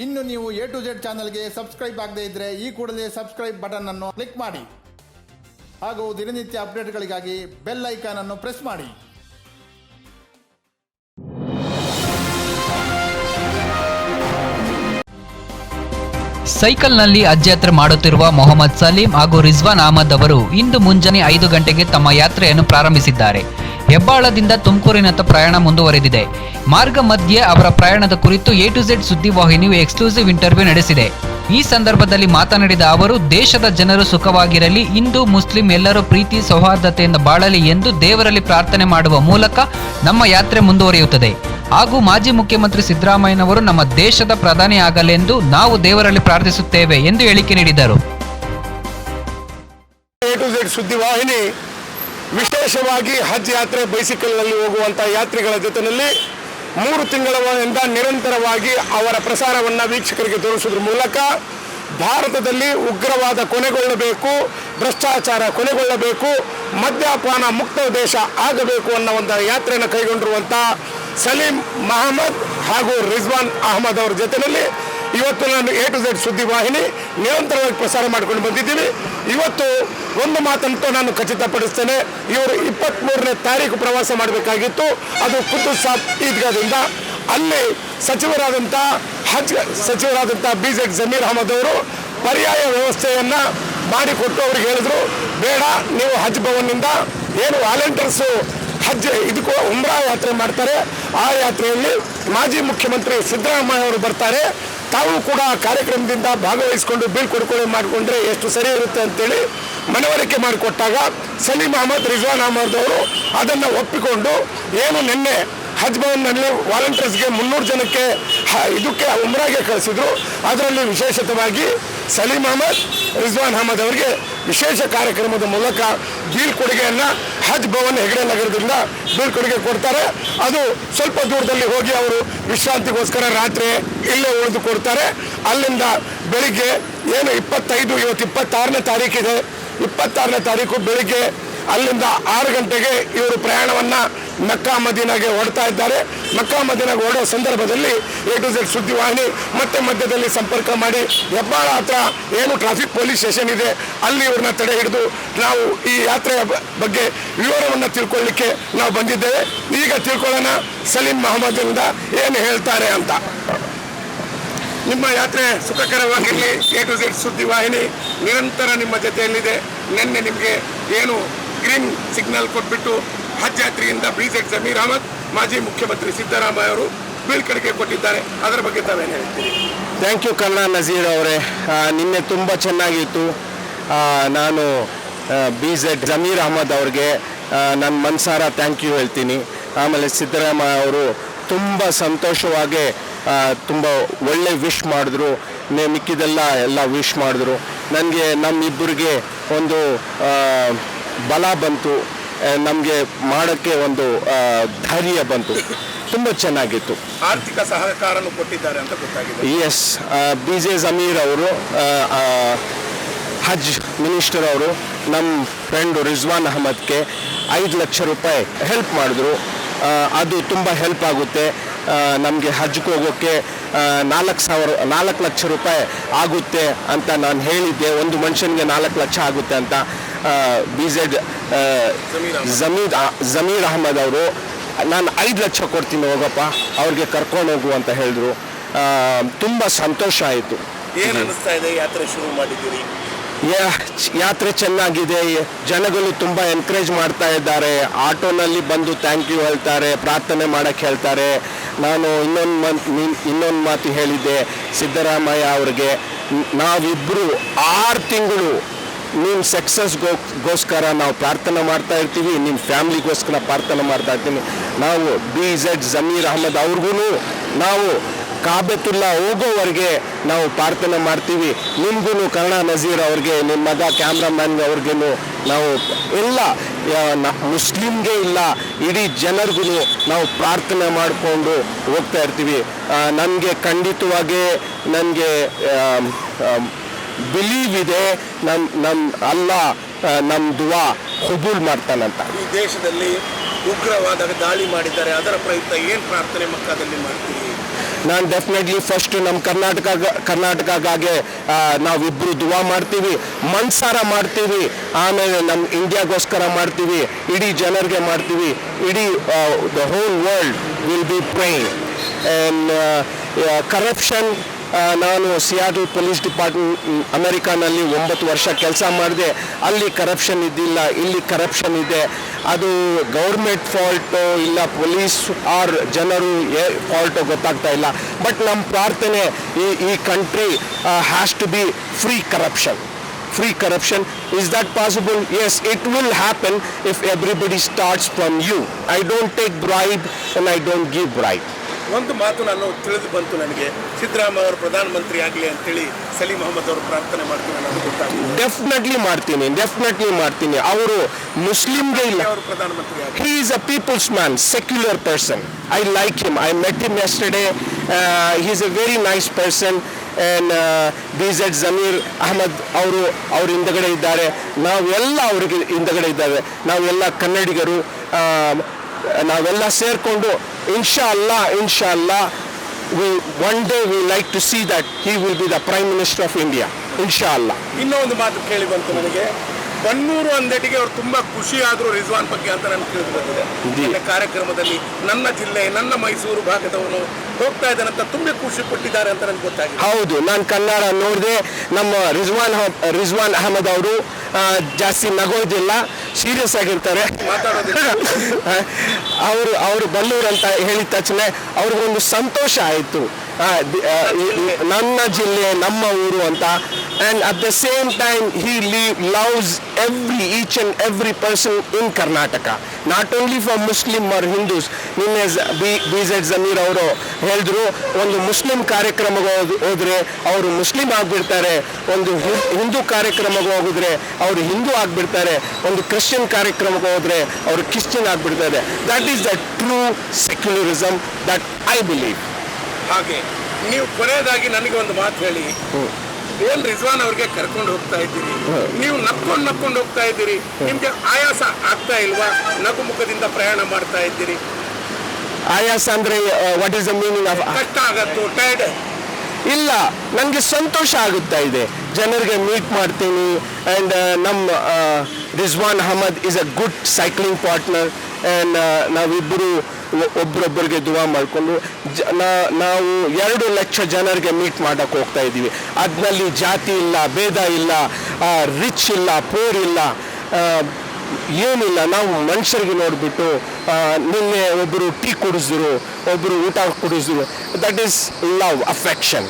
ಇನ್ನು ನೀವು A to Z ಚಾನಲ್ಗೆ ಸಬ್ಸ್ಕ್ರೈಬ್ ಆಗದೇ ಇದ್ದರೆ ಈ ಕೂಡಲೇ ಸಬ್ಸ್ಕ್ರೈಬ್ ಬಟನ್ ಅನ್ನು ಕ್ಲಿಕ್ ಮಾಡಿ ಹಾಗೂ ದಿನನಿತ್ಯ ಅಪ್ಡೇಟ್ಗಳಿಗಾಗಿ ಬೆಲ್ ಐಕಾನ್ ಅನ್ನು ಪ್ರೆಸ್ ಮಾಡಿ. ಸೈಕಲ್ನಲ್ಲಿ ಹಜ್ ಯಾತ್ರೆ ಮಾಡುತ್ತಿರುವ ಮೊಹಮ್ಮದ್ ಸಲೀಂ ಹಾಗೂ ರಿಜ್ವಾನ್ ಅಹಮದ್ ಅವರು ಇಂದು ಮುಂಜಾನೆ 5 ಗಂಟೆಗೆ ತಮ್ಮ ಯಾತ್ರೆಯನ್ನು ಪ್ರಾರಂಭಿಸಿದ್ದಾರೆ. ಹೆಬ್ಬಾಳದಿಂದ ತುಮಕೂರಿನತ್ತ ಪ್ರಯಾಣ ಮುಂದುವರೆದಿದೆ. ಮಾರ್ಗ ಮಧ್ಯೆ ಅವರ ಪ್ರಯಾಣದ ಕುರಿತು A to Z ಸುದ್ದಿವಾಹಿನಿಯು ಎಕ್ಸ್ಕ್ಲೂಸಿವ್ ಇಂಟರ್ವ್ಯೂ ನಡೆಸಿದೆ. ಈ ಸಂದರ್ಭದಲ್ಲಿ ಮಾತನಾಡಿದ ಅವರು, ದೇಶದ ಜನರು ಸುಖವಾಗಿರಲಿ, ಹಿಂದೂ ಮುಸ್ಲಿಂ ಎಲ್ಲರೂ ಪ್ರೀತಿ ಸೌಹಾರ್ದತೆಯಿಂದ ಬಾಳಲಿ ಎಂದು ದೇವರಲ್ಲಿ ಪ್ರಾರ್ಥನೆ ಮಾಡುವ ಮೂಲಕ ನಮ್ಮ ಯಾತ್ರೆ ಮುಂದುವರಿಯುತ್ತದೆ. ಹಾಗೂ ಮಾಜಿ ಮುಖ್ಯಮಂತ್ರಿ ಸಿದ್ದರಾಮಯ್ಯನವರು ನಮ್ಮ ದೇಶದ ಪ್ರಧಾನಿ ಆಗಲೆಂದು ನಾವು ದೇವರಲ್ಲಿ ಪ್ರಾರ್ಥಿಸುತ್ತೇವೆ ಎಂದು ಹೇಳಿಕೆ ನೀಡಿದರು. A to Z ಸುದ್ದಿವಾಹಿನಿ ವಿಶೇಷವಾಗಿ ಹಜ್ ಯಾತ್ರೆ ಬೈಸಿಕಲ್ನಲ್ಲಿ ಹೋಗುವಂಥ ಯಾತ್ರಿಗಳ ಜೊತೆಯಲ್ಲಿ 3 ತಿಂಗಳಿಂದ ನಿರಂತರವಾಗಿ ಅವರ ಪ್ರಸಾರವನ್ನು ವೀಕ್ಷಕರಿಗೆ ತೋರಿಸೋದ್ರ ಮೂಲಕ ಭಾರತದಲ್ಲಿ ಉಗ್ರವಾದ ಕೊನೆಗೊಳ್ಳಬೇಕು, ಭ್ರಷ್ಟಾಚಾರ ಕೊನೆಗೊಳ್ಳಬೇಕು, ಮದ್ಯಪಾನ ಮುಕ್ತ ದೇಶ ಆಗಬೇಕು ಅನ್ನೋ ಒಂದು ಯಾತ್ರೆಯನ್ನು ಕೈಗೊಂಡಿರುವಂಥ ಸಲೀಂ ಅಹಮದ್ ಹಾಗೂ ರಿಜ್ವಾನ್ ಅಹಮದ್ ಅವರ ಜೊತೆಯಲ್ಲಿ ಇವತ್ತು ನಾನು A to Z ಸುದ್ದಿವಾಹಿನಿ ನಿರಂತರವಾಗಿ ಪ್ರಸಾರ ಮಾಡ್ಕೊಂಡು ಬಂದಿದ್ದೀವಿ. ಇವತ್ತು ಒಂದು ಮಾತಂತೂ ನಾನು ಖಚಿತಪಡಿಸ್ತೇನೆ, ಇವರು 23ನೇ ತಾರೀಕು ಪ್ರವಾಸ ಮಾಡಬೇಕಾಗಿತ್ತು. ಅದು ಕುತುಬ್ ಸಾಬ್ ಈದ್ಗಾದಿಂದ ಅಲ್ಲಿ ಹಜ್ ಸಚಿವರಾದಂಥ BZ ಜಮೀರ್ ಅಹಮದ್ ಅವರು ಪರ್ಯಾಯ ವ್ಯವಸ್ಥೆಯನ್ನು ಮಾಡಿಕೊಟ್ಟು ಅವ್ರಿಗೆ ಹೇಳಿದ್ರು, ಬೇಡ ನೀವು ಹಜ್ ಭವನ್ನಿಂದ ಏನು ವಾಲಂಟಿಯರ್ಸು ಹಜ್ ಇದಕ್ಕೂ ಉಮ್ರಾ ಯಾತ್ರೆ ಮಾಡ್ತಾರೆ, ಆ ಯಾತ್ರೆಯಲ್ಲಿ ಮಾಜಿ ಮುಖ್ಯಮಂತ್ರಿ ಸಿದ್ದರಾಮಯ್ಯ ಅವರು ಬರ್ತಾರೆ, ತಾವು ಕೂಡ ಕಾರ್ಯಕ್ರಮದಿಂದ ಭಾಗವಹಿಸಿಕೊಂಡು ಬೀಳ್ಕೊಡುಗೆ ಮಾಡಿಕೊಂಡ್ರೆ ಎಷ್ಟು ಸರಿ ಇರುತ್ತೆ ಅಂತೇಳಿ ಮನವರಿಕೆ ಮಾಡಿಕೊಟ್ಟಾಗ ಸಲೀಂ ಅಹಮದ್ ರಿಜ್ವಾನ್ ಅಹಮದ್ ಅವರು ಅದನ್ನು ಒಪ್ಪಿಕೊಂಡು ಏನು ನಿನ್ನೆ ಹಜ್ ಭವನ್ನಲ್ಲಿ ವಾಲಂಟಿಯರ್ಸ್ಗೆ 300 ಜನಕ್ಕೆ ಇದಕ್ಕೆ ಉಮ್ರಾಗೆ ಕಳಿಸಿದ್ರು. ಅದರಲ್ಲಿ ವಿಶೇಷವಾಗಿ ಸಲೀಂ ಅಹಮದ್ ರಿಜ್ವಾನ್ ಅಹಮದ್ ಅವರಿಗೆ ವಿಶೇಷ ಕಾರ್ಯಕ್ರಮದ ಮೂಲಕ ಬೀಳ್ಕೊಡುಗೆಯನ್ನು ಹಜ್ ಭವನ್ ಹೆಗಡೆ ನಗರದಿಂದ ಬೀಳ್ಕೊಡುಗೆ ಕೊಡ್ತಾರೆ. ಅದು ಸ್ವಲ್ಪ ದೂರದಲ್ಲಿ ಹೋಗಿ ಅವರು ವಿಶ್ರಾಂತಿಗೋಸ್ಕರ ರಾತ್ರಿ ಇಲ್ಲೇ ಉಳಿದುಕೊಡ್ತಾರೆ. ಅಲ್ಲಿಂದ ಬೆಳಿಗ್ಗೆ ಏನು 25 ಇವತ್ತು 26ನೇ ತಾರೀಕಿದೆ, 26ನೇ ತಾರೀಕು ಬೆಳಿಗ್ಗೆ ಅಲ್ಲಿಂದ 6 ಗಂಟೆಗೆ ಇವರು ಪ್ರಯಾಣವನ್ನು ಮಕ್ಕಾ ಮದೀನಾಗೆ ಹೊಡ್ತಾ ಇದ್ದಾರೆ. ಮಕ್ಕಾ ಮದೀನಾಗೆ ಹೊಡೋ ಸಂದರ್ಭದಲ್ಲಿ A to Z ಸುದ್ದಿವಾಹಿನಿ ಮತ್ತೆ ಮಧ್ಯದಲ್ಲಿ ಸಂಪರ್ಕ ಮಾಡಿ ಹೆಬ್ಬಾಳ ಹತ್ರ ಏನು ಟ್ರಾಫಿಕ್ ಪೊಲೀಸ್ ಸ್ಟೇಷನ್ ಇದೆ ಅಲ್ಲಿ ಇವ್ರನ್ನ ತಡೆ ಹಿಡಿದು ನಾವು ಈ ಯಾತ್ರೆಯ ಬಗ್ಗೆ ವಿವರವನ್ನು ತಿಳ್ಕೊಳ್ಳಿಕ್ಕೆ ನಾವು ಬಂದಿದ್ದೇವೆ. ಈಗ ತಿಳ್ಕೊಳ್ಳೋಣ ಸಲೀಂ ಅಹಮದ್ನಿಂದ ಏನು ಹೇಳ್ತಾರೆ ಅಂತ. ನಿಮ್ಮ ಯಾತ್ರೆ ಸುಖಕರವಾಗಿರಲಿ. A to Z ಸುದ್ದಿವಾಹಿನಿ ನಿರಂತರ ನಿಮ್ಮ ಜೊತೆಯಲ್ಲಿದೆ. ನಿನ್ನೆ ನಿಮಗೆ ಏನು ಗ್ರೀನ್ ಸಿಗ್ನಲ್ ಕೊಟ್ಬಿಟ್ಟು ಹಜ್ ಯಾತ್ರೆಯಿಂದ BZ ಜಮೀರ್ ಅಹಮದ್ ಮಾಜಿ ಮುಖ್ಯಮಂತ್ರಿ ಸಿದ್ದರಾಮಯ್ಯ ಅವರು ಬೀಳ್ಕೊಡುಗೆ ಕೊಟ್ಟಿದ್ದಾರೆ, ಅದರ ಬಗ್ಗೆ ತಾವೇನು ಹೇಳ್ತೀರಿ? ಥ್ಯಾಂಕ್ ಯು ಕನ್ನಡ ನಜೀರ್ ಅವರೇ. ನಿನ್ನೆ ತುಂಬ ಚೆನ್ನಾಗಿತ್ತು. ನಾನು BZ ಜಮೀರ್ ಅಹಮದ್ ಅವ್ರಿಗೆ ನನ್ನ ಮನಸಾರ ಥ್ಯಾಂಕ್ ಯು ಹೇಳ್ತೀನಿ. ಆಮೇಲೆ ಸಿದ್ದರಾಮಯ್ಯ ಅವರು ತುಂಬ ಸಂತೋಷವಾಗಿ ತುಂಬ ಒಳ್ಳೆ ವಿಶ್ ಮಾಡಿದ್ರು, ಮಿಕ್ಕಿದೆಲ್ಲ ವಿಶ್ ಮಾಡಿದ್ರು. ನನಗೆ ನಮ್ಮಿಬ್ಬರಿಗೆ ಒಂದು ಬಲ ಬಂತು, ನಮಗೆ ಮಾಡೋಕ್ಕೆ ಒಂದು ಧೈರ್ಯ ಬಂತು. ತುಂಬ ಚೆನ್ನಾಗಿತ್ತು. ಆರ್ಥಿಕ ಸಹಕಾರನೂ ಕೊಟ್ಟಿದ್ದಾರೆ ಅಂತ ಗೊತ್ತಾಗಿದೆ. ಎಸ್, BZ ಜಮೀರ್ ಅವರು ಹಜ್ ಮಿನಿಸ್ಟರ್ ಅವರು ನಮ್ಮ ಫ್ರೆಂಡು ರಿಜ್ವಾನ್ ಅಹಮದ್ಗೆ 5 ಲಕ್ಷ ರೂಪಾಯಿ ಹೆಲ್ಪ್ ಮಾಡಿದ್ರು. ಅದು ತುಂಬ ಹೆಲ್ಪ್ ಆಗುತ್ತೆ. ನಮಗೆ ಹಜ್ಗೆ ಹೋಗೋಕ್ಕೆ 4 ಲಕ್ಷ ರೂಪಾಯಿ ಆಗುತ್ತೆ ಅಂತ ನಾನು ಹೇಳಿದ್ದೆ. ಒಂದು ಮನುಷ್ಯನಿಗೆ 4 ಲಕ್ಷ ಆಗುತ್ತೆ ಅಂತ. BZ ಜಮೀರ್ ಅಹಮದ್ ಅವರು ನಾನು 5 ಲಕ್ಷ ಕೊಡ್ತೀನಿ ಹೋಗಪ್ಪ, ಅವ್ರಿಗೆ ಕರ್ಕೊಂಡು ಹೋಗು ಅಂತ ಹೇಳಿದ್ರು. ತುಂಬ ಸಂತೋಷ ಆಯಿತು. ಏನು ಅನಿಸ್ತಾ ಇದೆ ಯಾತ್ರೆ ಶುರು ಮಾಡಿದ್ದೀರಿ? ಯಾತ್ರೆ ಚೆನ್ನಾಗಿದೆ. ಜನಗಳು ತುಂಬ ಎನ್ಕರೇಜ್ ಮಾಡ್ತಾ ಇದ್ದಾರೆ. ಆಟೋನಲ್ಲಿ ಬಂದು ಥ್ಯಾಂಕ್ ಯು ಹೇಳ್ತಾರೆ, ಪ್ರಾರ್ಥನೆ ಮಾಡೋಕ್ಕೆ ಹೇಳ್ತಾರೆ. ನಾನು ಇನ್ನೊಂದು ಮಾತು ಹೇಳಿದ್ದೆ ಸಿದ್ದರಾಮಯ್ಯ ಅವ್ರಿಗೆ, ನಾವಿಬ್ಬರು 6 ತಿಂಗಳು ನಿಮ್ಮ ಸಕ್ಸಸ್ಗೋಸ್ಕರ ನಾವು ಪ್ರಾರ್ಥನೆ ಮಾಡ್ತಾ ಇರ್ತೀವಿ, ನಿಮ್ಮ ಫ್ಯಾಮ್ಲಿಗೋಸ್ಕರ ಪ್ರಾರ್ಥನೆ ಮಾಡ್ತಾ ಇರ್ತೀನಿ. ನಾವು BZ ಜಮೀರ್ ಅಹಮದ್ ಅವ್ರಿಗೂ ನಾವು ಕಾಬೆತುಲ್ಲಾ ಹೋಗೋವರೆಗೆ ನಾವು ಪ್ರಾರ್ಥನೆ ಮಾಡ್ತೀವಿ. ನಿಮಗೂ ಕನ್ನಡ ನಜೀರ್ ಅವ್ರಿಗೆ, ನಿಮ್ಮ ಮಗ ಕ್ಯಾಮ್ರಾಮ್ಯಾನ್ಗೆ ಅವ್ರಿಗೂ ನಾವು ಎಲ್ಲ ಮುಸ್ಲಿಮ್ಗೆ ಇಲ್ಲ ಇಡೀ ಜನರಿಗೂ ನಾವು ಪ್ರಾರ್ಥನೆ ಮಾಡಿಕೊಂಡು ಹೋಗ್ತಾ ಇರ್ತೀವಿ. ನನಗೆ ಖಂಡಿತವಾಗಿ ನನಗೆ ಬಿಲೀವ್ ಇದೆ, ನಮ್ಮ ಅಲ್ಲಾ ನಮ್ಮ ದುವಾ ಕಬೂಲ್ ಮಾಡ್ತಾನಂತ. ಈ ದೇಶದಲ್ಲಿ ಉಗ್ರವಾದ ದಾಳಿ ಮಾಡಿದ್ದಾರೆ, ಅದರ ಪ್ರಯುಕ್ತ ಏನು ಪ್ರಾರ್ಥನೆ ಮಕ್ಕಾದಲ್ಲಿ ಮಾಡ್ತೀವಿ? ನಾನು ಡೆಫಿನೆಟ್ಲಿ ಫಸ್ಟ್ ನಮ್ಮ ಕರ್ನಾಟಕಗಾಗಿ ನಾವಿಬ್ಬರು ದುವಾ ಮಾಡ್ತೀವಿ, ಮನ್ಸಾರ ಮಾಡ್ತೀವಿ, ಆಮೇಲೆ ನಮ್ಮ ಇಂಡಿಯಾಗೋಸ್ಕರ ಮಾಡ್ತೀವಿ, ಇಡೀ ಜನರಿಗೆ ಮಾಡ್ತೀವಿ, ಇಡೀ the whole world will be praying. And corruption, ನಾನು ಸಿಯಾಟಲ್ ಪೊಲೀಸ್ ಡಿಪಾರ್ಟ್ಮೆಂಟ್ ಅಮೆರಿಕಾನಲ್ಲಿ 9 ವರ್ಷ ಕೆಲಸ ಮಾಡಿದೆ. ಅಲ್ಲಿ ಕರಪ್ಷನ್ ಇದ್ದಿಲ್ಲ, ಇಲ್ಲಿ ಕರಪ್ಷನ್ ಇದೆ. ಅದು ಗೌರ್ಮೆಂಟ್ ಫಾಲ್ಟು ಇಲ್ಲ ಪೊಲೀಸ್ ಆರ್ ಜನರು ಫಾಲ್ಟು ಗೊತ್ತಾಗ್ತಾ ಇಲ್ಲ. ಬಟ್ ನಮ್ಮ ಪ್ರಾರ್ಥನೆ ಈ country has to be free corruption. Free corruption. Is that possible? Yes, it will happen if everybody starts from you. I don't take bribe and I don't give bribe. ಒಂದು ಮಾತು ನಾನು ತಿಳಿದು ಬಂತು ನನಗೆ, ಸಿದ್ದರಾಮಯ್ಯ ಅವರು ಪ್ರಧಾನಮಂತ್ರಿ ಆಗಲಿ ಅಂತೇಳಿ ಸಲೀಂ ಅಹಮದ್ ಅವರು ಪ್ರಾರ್ಥನೆ ಮಾಡ್ತೀನಿ ಅನ್ನೋದು ಗೊತ್ತಾಗಿದೆ. ಡೆಫಿನೆಟ್ಲಿ ಮಾಡ್ತೀನಿ. ಅವರು ಮುಸ್ಲಿಮ್ಗೆ ಇಲ್ಲ, ಅವರು ಪ್ರಧಾನಮಂತ್ರಿ ಆಗಲಿ. He is a people's man, secular person. I like him. I met him yesterday. He is a very nice person. And BZ Zameer Ahmed ಅವರು ಹಿಂದಗಡೆ ಇದ್ದಾರೆ, ನಾವೆಲ್ಲ ಅವರಿಗೆ ಹಿಂದಗಡೆ ಇದ್ದಾರೆ. ನಾವೆಲ್ಲ ಕನ್ನಡಿಗರು, ನಾವೆಲ್ಲ ಸೇರಿಕೊಂಡು ಇನ್ಶಾ ಅಲ್ಲಾ one day we like to see that he will be the Prime Minister of India. ಇನ್ಶಾ ಅಲ್ಲಾ. ಇನ್ನೂ ಒಂದು ಮಾತು ಕೇಳಿ ಬಂತು ನನಗೆ, ಬನ್ನೂರು ಅಂದೇಟಿಗೆ ಅವ್ರು ತುಂಬಾ ಖುಷಿ ಆದ್ರು ರಿಜ್ವಾನ್ ಬಗ್ಗೆ ಅಂತ ನಾನು ತಿಳಿದು ಬಂದಿದೆ. ಕಾರ್ಯಕ್ರಮದಲ್ಲಿ ನನ್ನ ಜಿಲ್ಲೆ, ನನ್ನ ಮೈಸೂರು ಭಾಗದವನು ಹೋಗ್ತಾ ಇದ್ದಾನಂತ ತುಂಬಾ ಖುಷಿ ಪಟ್ಟಿದ್ದಾರೆ ಅಂತ ನನಗೆ ಗೊತ್ತಾಗಿದೆ. ಹೌದು, ನಾನು ಕನ್ನಡ ನೋಡಿದೆ. ನಮ್ಮ ರಿಜ್ವಾನ್ ಅಹಮದ್ ಅವರು ಜಾಸ್ತಿ ನಗೋದಿಲ್ಲ, ಸೀರಿಯಸ್ ಆಗಿರ್ತಾರೆ, ಮಾತಾಡೋದಿಲ್ಲ. ಅವರು ಬಲ್ಲೂರು ಅಂತ ಹೇಳಿದ ತಕ್ಷಣ ಅವ್ರಿಗೊಂದು ಸಂತೋಷ ಆಯಿತು, ನನ್ನ ಜಿಲ್ಲೆ ನಮ್ಮ ಊರು ಅಂತ. And at the same time he loves each and every person in Karnataka, not only for Muslim or Hindus. ನಿನ್ನೆ BZ ಜಮೀರ್ ಅವರು ಹೇಳಿದ್ರು, ಒಂದು ಮುಸ್ಲಿಂ ಕಾರ್ಯಕ್ರಮಕ್ಕೆ ಹೋದ್ರೆ ಅವರು ಮುಸ್ಲಿಂ ಆಗಿಬಿಡ್ತಾರೆ, ಒಂದು ಹಿಂದೂ ಕಾರ್ಯಕ್ರಮಕ್ಕೆ ಹೋಗಿದ್ರೆ ಅವರು ಹಿಂದೂ ಆಗಿಬಿಡ್ತಾರೆ, ಒಂದು ಕ್ರಿಶ್ಚಿಯನ್ ಕಾರ್ಯಕ್ರಮಕ್ಕೆ ಹೋದ್ರೆ ಅವರು ಕ್ರಿಶ್ಚಿಯನ್ ಆಗಿಬಿಡ್ತಾರೆ. That is the true secularism that I believe. ಹಾಗೆ ನೀವು ಕೊನೆಯದಾಗಿ ನನಗೆ ಒಂದು ಮಾತು ಹೇಳಿ, ಏನ್ ರಿಜ್ವಾನ್ ಅವ್ರಿಗೆ ಕರ್ಕೊಂಡು ಹೋಗ್ತಾ ಇದ್ದೀರಿ, ನೀವು ನಕ್ಕೊಂಡು ಹೋಗ್ತಾ ಇದ್ದೀರಿ, ನಿಮ್ಗೆ ಆಯಾಸ ಆಗ್ತಾ ಇಲ್ವಾ? ನಗು ಮುಖದಿಂದ ಪ್ರಯಾಣ ಮಾಡ್ತಾ ಇದ್ದೀರಿ. ಆಯಾಸ ಅಂದ್ರೆ what is the meaning of? ಕಷ್ಟ ಆಗತ್ತು, ಟೈರ್ಡ್? ಇಲ್ಲ, ನನಗೆ ಸಂತೋಷ ಆಗುತ್ತಾ ಇದೆ, ಜನರಿಗೆ ಮೀಟ್ ಮಾಡ್ತೀನಿ. ಆ್ಯಂಡ್ ನಮ್ಮ Rizwan Ahmed is a good cycling partner. And ನಾವಿಬ್ಬರು ಒಬ್ರೊಬ್ಬರಿಗೆ ದುವಾ ಮಾಡಿಕೊಂಡು ನಾವು 2 ಲಕ್ಷ ಜನರಿಗೆ ಮೀಟ್ ಮಾಡೋಕ್ಕೆ ಹೋಗ್ತಾ ಇದ್ದೀವಿ. ಅದರಲ್ಲಿ ಜಾತಿ ಇಲ್ಲ, ಭೇದ ಇಲ್ಲ, ರಿಚ್ ಇಲ್ಲ, ಪೂರ್ ಇಲ್ಲ, ಏನಿಲ್ಲ. ನಾವು ಮನುಷ್ಯರಿಗೆ ನೋಡಿಬಿಟ್ಟು, ನಿನ್ನೆ ಒಬ್ಬರು ಟೀ ಕುಡಿಸಿದ್ರು, ಒಬ್ಬರು ಊಟ ಕುಡಿಸಿದ್ರು. That is love, affection.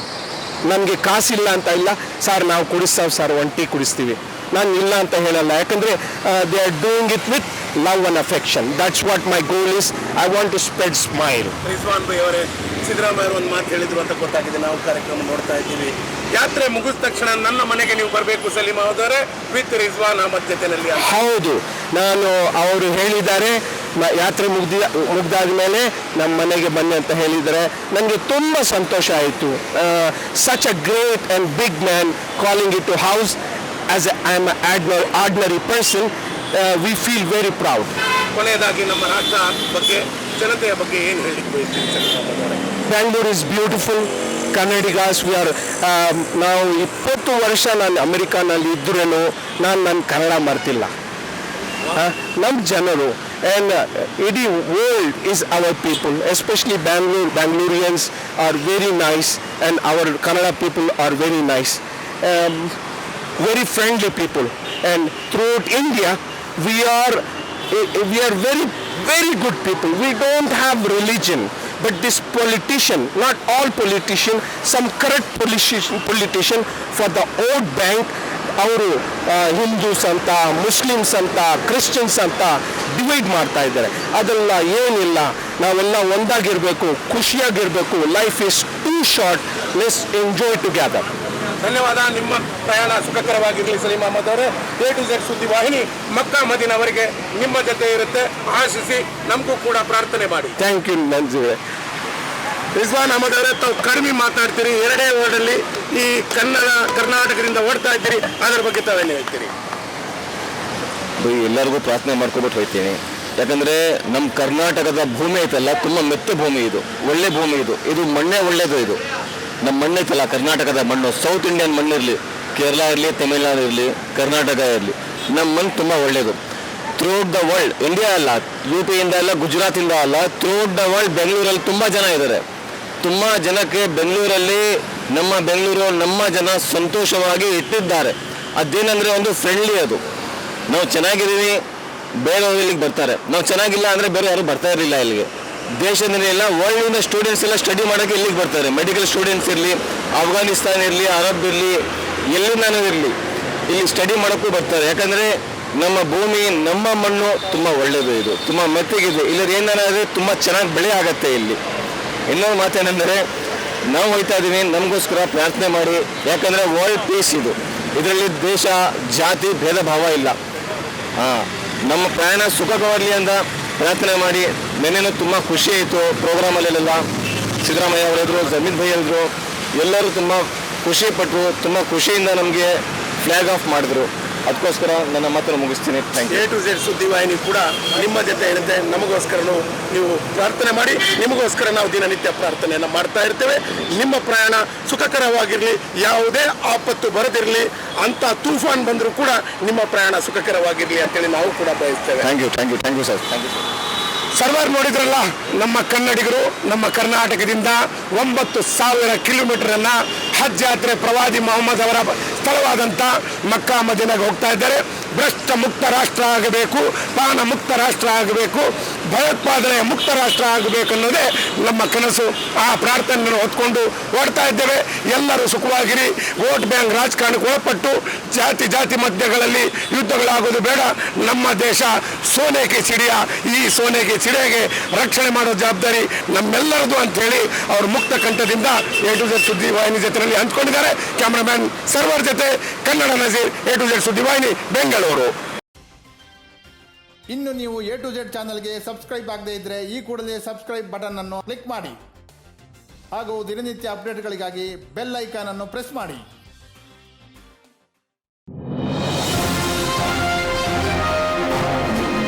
ನಮಗೆ ಕಾಸಿಲ್ಲ ಅಂತ ಇಲ್ಲ ಸರ್, ನಾವು ಕುಡಿಸ್ತಾವೆ ಸರ್, ಒಂದು ಟೀ ಕುಡಿಸ್ತೀವಿ. ನಾನು ಇಲ್ಲ ಅಂತ ಹೇಳಲ್ಲ, ಯಾಕಂದರೆ they are doing it with love and affection. That's what my goal is. I want to spread smile. Rizwan Bhai ಅವರೇ, ಸಿದ್ದರಾಮಯ್ಯ ಒಂದು ಮಾತು ಹೇಳಿದ್ರು ಅಂತ ಗೊತ್ತಾಗಿದೆ, ನಾವು ಕಾರ್ಯಕ್ರಮ ನೋಡ್ತಾ ಇದ್ದೀವಿ. ಯಾತ್ರೆ ಮುಗಿದ ತಕ್ಷಣ ನನ್ನ ಮನೆಗೆ ನೀವು ಬರಬೇಕು ಸಲೀಂ ಅವರೇ, ವಿತ್ ರಿಜ್ವಾನ್ ಅಹಮದ್ ಜೊತೆನಲ್ಲಿ. ಹೌದು, ನಾನು ಅವರು ಹೇಳಿದ್ದಾರೆ, ಯಾತ್ರೆ ಮುಗ್ದಾದ ಮೇಲೆ ನಮ್ಮ ಮನೆಗೆ ಬನ್ನಿ ಅಂತ ಹೇಳಿದ್ದಾರೆ. ನನಗೆ ತುಂಬ ಸಂತೋಷ ಆಯಿತು. Such a great and big man calling it to house as I am ordinary person. We feel very proud. ಕೊನೆಯದಾಗಿ ನಮ್ಮ ರಾಷ್ಟ್ರ ಬಗ್ಗೆ, ಜನತೆಯ ಬಗ್ಗೆ ಏನು ಹೇಳಿಕ್ಕೆ ಬಯಸ್ತೀರಿ? Bangalore is beautiful. Kannadigas we are. ನಾವು 20 ವರ್ಷ ನಾನು ಅಮೆರಿಕಾನಲ್ಲಿ ಇದ್ರೂ ನಾನು ಕನ್ನಡ ಮರ್ತಿಲ್ಲ. ನಮ್ಮ ಜನರು ಆ್ಯಂಡ್ ಇಡೀ world is our people, especially Bangaloreans are very nice and our Kannada people are very nice, very friendly people. And throughout India we are very, very good people. We don't have religion, but this politician, not all politician, some correct politician for the vote bank, ಅವರು ಹಿಂದೂಸ್ ಅಂತ, Muslims ಅಂತ, Christians ಅಂತ divide ಮಾಡ್ತಾ ಇದ್ದಾರೆ. ಅದೆಲ್ಲ ಏನಿಲ್ಲ, ನಾವೆಲ್ಲ ಒಂದಾಗಿರಬೇಕು, ಖುಷಿಯಾಗಿರಬೇಕು. Life is too short, let's enjoy together. ಧನ್ಯವಾದ. ನಿಮ್ಮ ಪ್ರಯಾಣ ಸುಖಕರವಾಗಿರಲಿ ಸಲೀಂ ಅಹಮದ್ ಅವರೇ. A to Z ಸುದ್ದಿ ವಾಹಿನಿ ಮಕ್ಕಾ ಮದೀನಾವರೆಗೆ ನಿಮ್ಮ ಜೊತೆ ಇರುತ್ತೆ. ಆಶಿಸಿ ನಮಗೂ ಕೂಡ ಪ್ರಾರ್ಥನೆ ಮಾಡಿ. ಥ್ಯಾಂಕ್ ಯು ಮಂಜುವೆ. ರಿಜ್ವಾನ್ ಅಹಮದ್ ಅವರೇ, ತಾವು ಕಡಿಮೆ ಮಾತಾಡ್ತೀರಿ, 2 ವರ್ಡಲ್ಲಿ ಈ ಕರ್ನಾಟಕದಿಂದ ಓಡ್ತಾ ಇದ್ದೀರಿ, ಅದರ ಬಗ್ಗೆ ತಾವೇನು ಹೇಳ್ತೀರಿ? ಎಲ್ಲರಿಗೂ ಪ್ರಾರ್ಥನೆ ಮಾಡ್ಕೊಬಿಟ್ಟು ಹೋಗ್ತೀನಿ. ಯಾಕಂದರೆ ನಮ್ಮ ಕರ್ನಾಟಕದ ಭೂಮಿ ಐತಲ್ಲ ತುಂಬ ಮೆತ್ತ ಭೂಮಿ ಇದು, ಒಳ್ಳೆ ಭೂಮಿ ಇದು ಮಣ್ಣೇ ಒಳ್ಳೇದು. ಇದು ನಮ್ಮ ಮಣ್ಣು ಐತಲ್ಲ, ಕರ್ನಾಟಕದ ಮಣ್ಣು, ಸೌತ್ ಇಂಡಿಯನ್ ಮಣ್ಣಿರಲಿ, ಕೇರಳ ಇರಲಿ, ತಮಿಳ್ನಾಡು ಇರಲಿ, ಕರ್ನಾಟಕ ಇರಲಿ, ನಮ್ಮ ಮಣ್ಣು ತುಂಬ ಒಳ್ಳೆಯದು. ಥ್ರೂಔಟ್ ದ ವರ್ಲ್ಡ್, ಇಂಡಿಯಾ ಅಲ್ಲ, UP ಇಂದ ಅಲ್ಲ, ಗುಜರಾತಿಂದ ಅಲ್ಲ, ಥ್ರೂಔಟ್ ದ ವರ್ಲ್ಡ್ ಬೆಂಗಳೂರಲ್ಲಿ ತುಂಬ ಜನ ಇದ್ದಾರೆ. ತುಂಬ ಜನಕ್ಕೆ ಬೆಂಗಳೂರಲ್ಲಿ ನಮ್ಮ ಜನ ಸಂತೋಷವಾಗಿ ಇಟ್ಟಿದ್ದಾರೆ. ಅದೇನೆಂದರೆ ಒಂದು ಫ್ರೆಂಡ್ಲಿ, ಅದು ನಾವು ಚೆನ್ನಾಗಿದ್ದೀವಿ ಬೇರೆಯವರು ಇಲ್ಲಿಗೆ ಬರ್ತಾರೆ, ನಾವು ಚೆನ್ನಾಗಿಲ್ಲ ಅಂದರೆ ಬೇರೆ ಯಾರು ಬರ್ತಾ ಇರಲಿಲ್ಲ ಇಲ್ಲಿಗೆ. ದೇಶದಲ್ಲೆಲ್ಲ ವರ್ಲ್ಡಿಂದ ಸ್ಟೂಡೆಂಟ್ಸ್ ಎಲ್ಲ ಸ್ಟಡಿ ಮಾಡೋಕ್ಕೆ ಇಲ್ಲಿಗೆ ಬರ್ತಾರೆ. ಮೆಡಿಕಲ್ ಸ್ಟೂಡೆಂಟ್ಸ್ ಇರಲಿ, ಅಫ್ಘಾನಿಸ್ತಾನ ಇರಲಿ, ಅರಬ್ ಇರಲಿ, ಎಲ್ಲಿಂದಾನೂ ಇರಲಿ, ಇಲ್ಲಿ ಸ್ಟಡಿ ಮಾಡೋಕ್ಕೂ ಬರ್ತಾರೆ. ಯಾಕಂದರೆ ನಮ್ಮ ಭೂಮಿ, ನಮ್ಮ ಮಣ್ಣು ತುಂಬ ಒಳ್ಳೆಯದು, ಇದು ತುಂಬ ಮೆತ್ತಗಿದೆ. ಇಲ್ಲಿ ಏನಾದರೆ ತುಂಬ ಚೆನ್ನಾಗಿ ಬೆಳೆ ಆಗುತ್ತೆ ಇಲ್ಲಿ. ಇನ್ನೊಂದು ಮಾತೇನೆಂದರೆ ನಾವು ಹೋಗ್ತಾ ಇದ್ದೀವಿ, ನಮಗೋಸ್ಕರ ಪ್ರಾರ್ಥನೆ ಮಾಡಿ. ಯಾಕಂದರೆ ವರ್ಲ್ಡ್ ಪೀಸ್ ಇದು, ಇದರಲ್ಲಿ ದೇಶ ಜಾತಿ ಭೇದ ಭಾವ ಇಲ್ಲ. ನಮ್ಮ ಪ್ರಯಾಣ ಸುಖಕರವಾಗಲಿ ಅಂತ ಪ್ರಾರ್ಥನೆ ಮಾಡಿ. ನೆನ್ನೆನೂ ತುಂಬ ಖುಷಿ ಆಯಿತು ಪ್ರೋಗ್ರಾಮಲ್ಲೆಲ್ಲ. ಸಿದ್ದರಾಮಯ್ಯ ಅವರಿದ್ರು, ಜಮೀನ್ ಭೈ ಹೇಳಿದ್ರು, ಎಲ್ಲರೂ ತುಂಬ ಖುಷಿಪಟ್ಟರು. ತುಂಬ ಖುಷಿಯಿಂದ ನಮಗೆ ಫ್ಲ್ಯಾಗ್ ಆಫ್ ಮಾಡಿದ್ರು. ಅದಕ್ಕೋಸ್ಕರ ನನ್ನ ಮಾತನ್ನು ಮುಗಿಸ್ತೀನಿ. Thank you. A to Z ಸುದ್ದಿವಾಹಿನಿ ಕೂಡ ನಿಮ್ಮ ಜೊತೆ ಇರುತ್ತೆ. ನಮಗೋಸ್ಕರನೂ ನೀವು ಪ್ರಾರ್ಥನೆ ಮಾಡಿ. ನಿಮಗೋಸ್ಕರ ನಾವು ದಿನನಿತ್ಯ ಪ್ರಾರ್ಥನೆಯನ್ನು ಮಾಡ್ತಾ ಇರ್ತೇವೆ. ನಿಮ್ಮ ಪ್ರಯಾಣ ಸುಖಕರವಾಗಿರಲಿ, ಯಾವುದೇ ಆಪತ್ತು ಬರದಿರಲಿ, ಅಂಥ ತೂಫಾನ್ ಬಂದರೂ ಕೂಡ ನಿಮ್ಮ ಪ್ರಯಾಣ ಸುಖಕರವಾಗಿರಲಿ ಅಂತೇಳಿ ನಾವು ಕೂಡ ಬಯಸ್ತೇವೆ. Thank you sir. ಸರ್ವಾರ್ ನೋಡಿದ್ರಲ್ಲ, ನಮ್ಮ ಕನ್ನಡಿಗರು ನಮ್ಮ ಕರ್ನಾಟಕದಿಂದ 9,000 ಕಿಲೋಮೀಟರನ್ನು ಹಜ್ ಯಾತ್ರೆ ಪ್ರವಾದಿ ಮೊಹಮ್ಮದ್ ಅವರ ಸ್ಥಳವಾದಂಥ ಮಕ್ಕಾ ಮದೀನಾಗೆ ಹೋಗ್ತಾ ಇದ್ದಾರೆ. ಭ್ರಷ್ಟ ಮುಕ್ತ ರಾಷ್ಟ್ರ ಆಗಬೇಕು, ಪಾನ ಮುಕ್ತ ರಾಷ್ಟ್ರ ಆಗಬೇಕು, ಭಯೋತ್ಪಾದನೆ ಮುಕ್ತ ರಾಷ್ಟ್ರ ಆಗಬೇಕು ಅನ್ನೋದೇ ನಮ್ಮ ಕನಸು. ಆ ಪ್ರಾರ್ಥನೆಯನ್ನು ಹೊತ್ಕೊಂಡು ಓಡ್ತಾ ಇದ್ದೇವೆ. ಎಲ್ಲರೂ ಸುಖವಾಗಿರಿ. ವೋಟ್ ಬ್ಯಾಂಕ್ ರಾಜಕಾರಣಕ್ಕೆ ಒಳಪಟ್ಟು ಜಾತಿ ಮಧ್ಯಗಳಲ್ಲಿ ಯುದ್ಧಗಳಾಗೋದು ಬೇಡ. ನಮ್ಮ ದೇಶ ಸೋನೆಗೆ ಸಿಡಿಯ, ಈ ಸೋನೆಗೆ ಸಿಡಿಯಾಗೆ ರಕ್ಷಣೆ ಮಾಡೋ ಜವಾಬ್ದಾರಿ ನಮ್ಮೆಲ್ಲರದು ಅಂತ ಹೇಳಿ ಅವರು ಮುಕ್ತ ಕಂಠದಿಂದ A to Z ಸುದ್ದಿವಾಹಿನಿ ಜೊತೆಯಲ್ಲಿ ಹಂಚ್ಕೊಂಡಿದ್ದಾರೆ. ಕ್ಯಾಮ್ರಾಮ್ಯಾನ್ ಸರ್ವರ್ ಜೊತೆ Kannada Nazeer, A to Z ಸುದ್ದಿವಾಹಿನಿ, Bengaluru. ಇನ್ನು ನೀವು A to Z ಚಾನಲ್ಗೆ ಸಬ್ಸ್ಕ್ರೈಬ್ ಆಗದೇ ಇದ್ದರೆ ಈ ಕೂಡಲೇ ಸಬ್ಸ್ಕ್ರೈಬ್ ಬಟನ್ ಅನ್ನು ಕ್ಲಿಕ್ ಮಾಡಿ. ಹಾಗೂ ದಿನನಿತ್ಯ ಅಪ್ಡೇಟ್ಗಳಿಗಾಗಿ ಬೆಲ್ ಐಕಾನ್ ಅನ್ನು ಪ್ರೆಸ್ ಮಾಡಿ.